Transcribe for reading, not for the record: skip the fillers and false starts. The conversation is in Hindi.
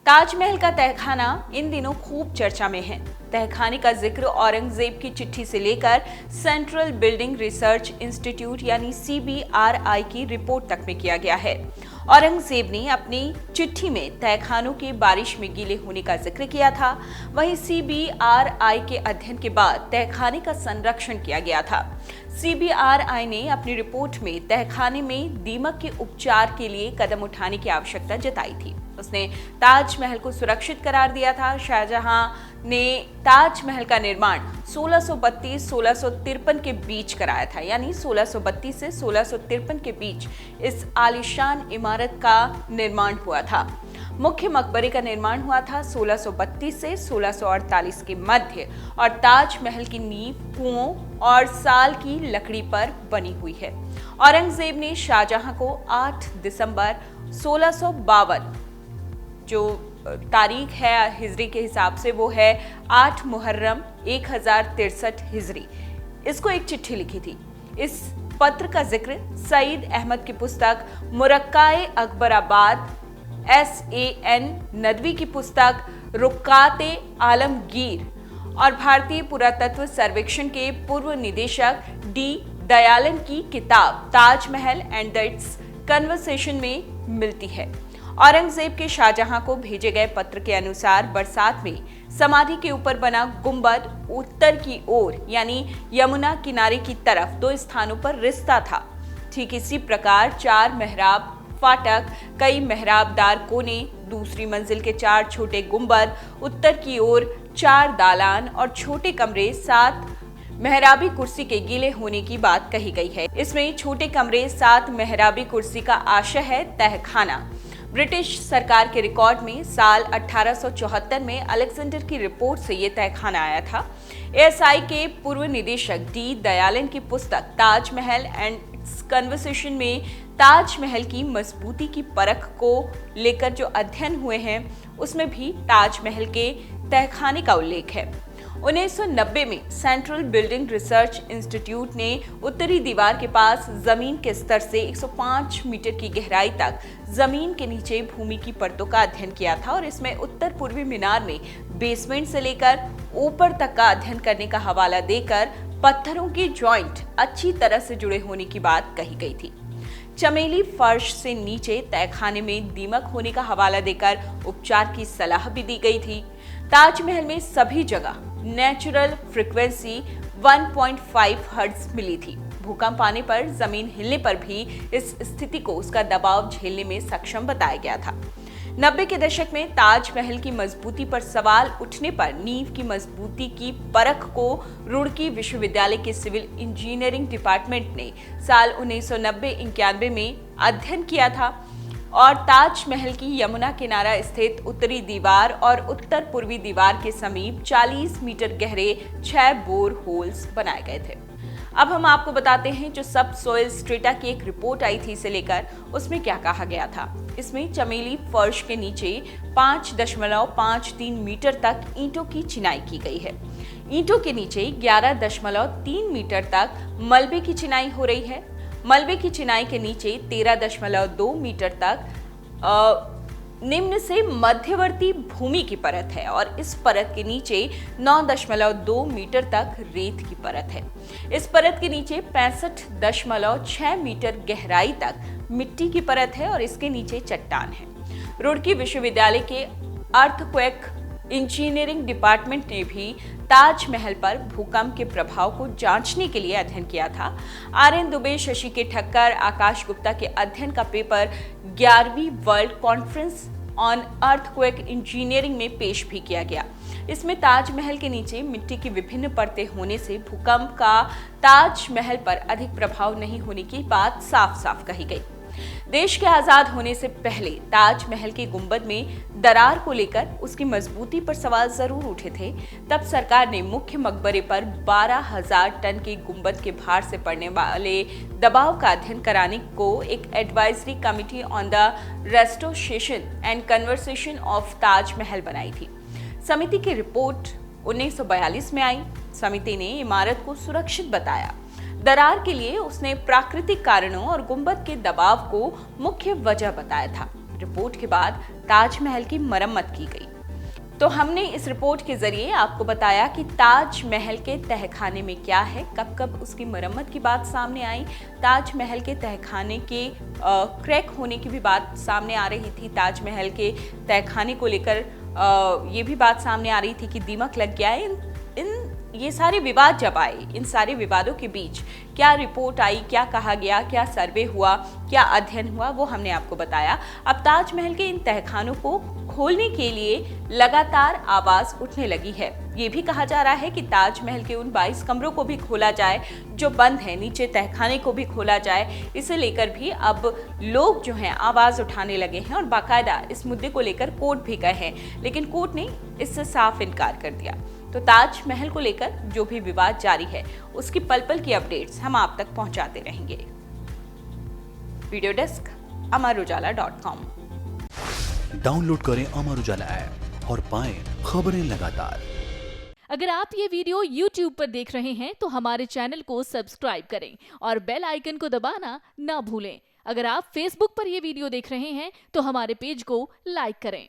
ताजमहल का तहखाना इन दिनों खूब चर्चा में है। तहखाने का जिक्र औरंगजेब की चिट्ठी से लेकर सेंट्रल बिल्डिंग रिसर्च इंस्टीट्यूट यानी CBRI की रिपोर्ट तक में किया गया है। औरंगजेब ने अपनी चिट्ठी में तहखानों के बारिश में गीले होने का जिक्र किया था। वहीं CBRI के अध्ययन के बाद तहखाने का संरक्षण किया गया था। CBRI ने अपनी रिपोर्ट में तहखाने में दीमक के उपचार के लिए कदम उठाने की आवश्यकता जताई थी। उसने ताजमहल को सुरक्षित करार दिया था। शाहजहां ने ताजमहल का निर्माण 1632-1653 के बीच कराया था, यानी 1632 से 1653 के बीच इस आलीशान इमारत का निर्माण हुआ था। मुख्य मकबरे का निर्माण हुआ था 1632 से 1648 के मध्य और ताजमहल की नींव कुओं और साल की लकड़ी पर बनी हुई है। औरंगजेब ने शाहजहां को 8 दिसंबर 1652, जो तारीख है हिजरी के हिसाब से वो है 8 मुहर्रम 1063 हिजरी, इसको एक चिट्ठी लिखी थी। इस पत्र का जिक्र सईद अहमद की पुस्तक मुरक्काए अकबराबाद, SAN नदवी की पुस्तक रुक्काते आलमगीर और भारतीय पुरातत्व सर्वेक्षण के पूर्व निदेशक D दयालन की किताब ताजमहल एंड इट्स कन्वर्सेशन में मिलती है। औरंगजेब के शाहजहां को भेजे गए पत्र के अनुसार बरसात में समाधि के ऊपर बना गुंबद उत्तर की ओर यानी यमुना किनारे की तरफ 2 स्थानों पर रिसता था। ठीक इसी प्रकार 4 मेहराब फाटक, कई मेहराबदार कोने, दूसरी मंजिल के 4 छोटे गुंबद, उत्तर की ओर 4 दालान और छोटे कमरे, 7 मेहराबी कुर्सी के गीले होने की बात कही गई है। इसमें छोटे कमरे, 7 मेहराबी कुर्सी का आशय है तहखाना। ब्रिटिश सरकार के रिकॉर्ड में साल 1874 में अलेक्जेंडर की रिपोर्ट से ये तहखाना आया था। ASI के पूर्व निदेशक D दयालन की पुस्तक ताजमहल एंड इट्स कन्वर्सेशन में ताजमहल की मजबूती की परख को लेकर जो अध्ययन हुए हैं उसमें भी ताजमहल के तहखाने का उल्लेख है। 1990 में सेंट्रल बिल्डिंग रिसर्च इंस्टीट्यूट ने उत्तरी दीवार के पास जमीन के स्तर से 105 मीटर की गहराई तक जमीन के नीचे भूमि की परतों का अध्ययन किया था और इसमें उत्तर पूर्वी मीनार में बेसमेंट से लेकर ऊपर तक का अध्ययन करने का हवाला देकर पत्थरों के जॉइंट अच्छी तरह से जुड़े होने की बात कही गई थी। चमेली फर्श से नीचे तहखाने में दीमक होने का हवाला देकर उपचार की सलाह भी दी गई थी। ताजमहल में सभी जगह नेचुरल फ्रीक्वेंसी 1.5 हर्ट्ज मिली थी। भूकंप आने पर जमीन हिलने पर भी इस स्थिति को उसका दबाव झेलने में सक्षम बताया गया था। 90 के दशक में ताजमहल की मजबूती पर सवाल उठने पर नींव की मजबूती की परख को रुड़की विश्वविद्यालय के सिविल इंजीनियरिंग डिपार्टमेंट ने साल 1990-91 में अध्ययन किया था और ताजमहल की यमुना किनारा स्थित उत्तरी दीवार और उत्तर पूर्वी दीवार के समीप 40 मीटर गहरे 6 बोर होल्स बनाए गए थे। अब हम आपको बताते हैं जो सब सोइल स्ट्रेटा की एक रिपोर्ट आई थी इसे लेकर, उसमें क्या कहा गया था। इसमें चमेली फर्श के नीचे 5.53 मीटर तक ईंटों की चिनाई की गई है। ईंटों के नीचे 11.3 मीटर तक मलबे की चिनाई हो रही है। मलबे की चिनाई के नीचे 13.2 मीटर तक निम्न से मध्यवर्ती भूमि की परत है और इस परत के नीचे 9.2 मीटर तक रेत की परत है। इस परत के नीचे 65.6 मीटर गहराई तक मिट्टी की परत है और इसके नीचे चट्टान है। रुड़की विश्वविद्यालय के अर्थक्वेक इंजीनियरिंग डिपार्टमेंट ने भी ताजमहल पर भूकंप के प्रभाव को जांचने के लिए अध्ययन किया था। RN दुबे, शशि के ठक्कर, आकाश गुप्ता के अध्ययन का पेपर 11वीं world conference on earthquake engineering में पेश भी किया गया। इसमें ताजमहल के नीचे मिट्टी की विभिन्न परतें होने से भूकंप का ताजमहल पर अधिक प्रभाव नहीं होने की बात साफ साफ कही गई। देश के आजाद होने से पहले ताजमहल के गुंबद में दरार को लेकर उसकी मजबूती पर सवाल जरूर उठे थे। तब सरकार ने मुख्य मकबरे पर 12,000 टन के गुंबद के भार से पड़ने वाले दबाव का अध्ययन कराने को एक advisory committee on the restoration and conversation of Taj Mahal बनाई थी। समिति की रिपोर्ट 1942 में आई। समिति ने इमारत को सुरक्षित बताया। दरार के लिए उसने प्राकृतिक कारणों और गुंबद के दबाव को मुख्य वजह बताया था। रिपोर्ट के बाद ताजमहल की मरम्मत की गई। तो हमने इस रिपोर्ट के जरिए आपको बताया कि ताजमहल के तहखाने में क्या है, कब कब उसकी मरम्मत की बात सामने आई। ताजमहल के तहखाने के क्रैक होने की भी बात सामने आ रही थी। ताजमहल के तहखाने को लेकर ये भी बात सामने आ रही थी कि दीमक लग गया है। ये सारे विवाद जब आए, इन सारे विवादों के बीच क्या रिपोर्ट आई, क्या कहा गया, क्या सर्वे हुआ, क्या अध्ययन हुआ, वो हमने आपको बताया। अब ताजमहल के इन तहखानों को खोलने के लिए लगातार आवाज उठने लगी है। ये भी कहा जा रहा है कि ताजमहल के उन 22 कमरों को भी खोला जाए जो बंद है, नीचे तहखाने को भी खोला जाए। इसे लेकर भी अब लोग जो हैं आवाज उठाने लगे हैं और बाकायदा इस मुद्दे को लेकर कोर्ट भी गए हैं, लेकिन कोर्ट ने इससे साफ इनकार कर दिया। तो ताजमहल को लेकर जो भी विवाद जारी है उसकी पल पल की अपडेट्स हम आप तक पहुंचाते रहेंगे। Video desk amarujala.com। डाउनलोड करें अमर उजाला ऐप और पाएं खबरें लगातार। अगर आप ये वीडियो YouTube पर देख रहे हैं तो हमारे चैनल को सब्सक्राइब करें और बेल आइकन को दबाना ना भूलें। अगर आप Facebook पर ये वीडियो देख रहे हैं तो हमारे पेज को लाइक करें।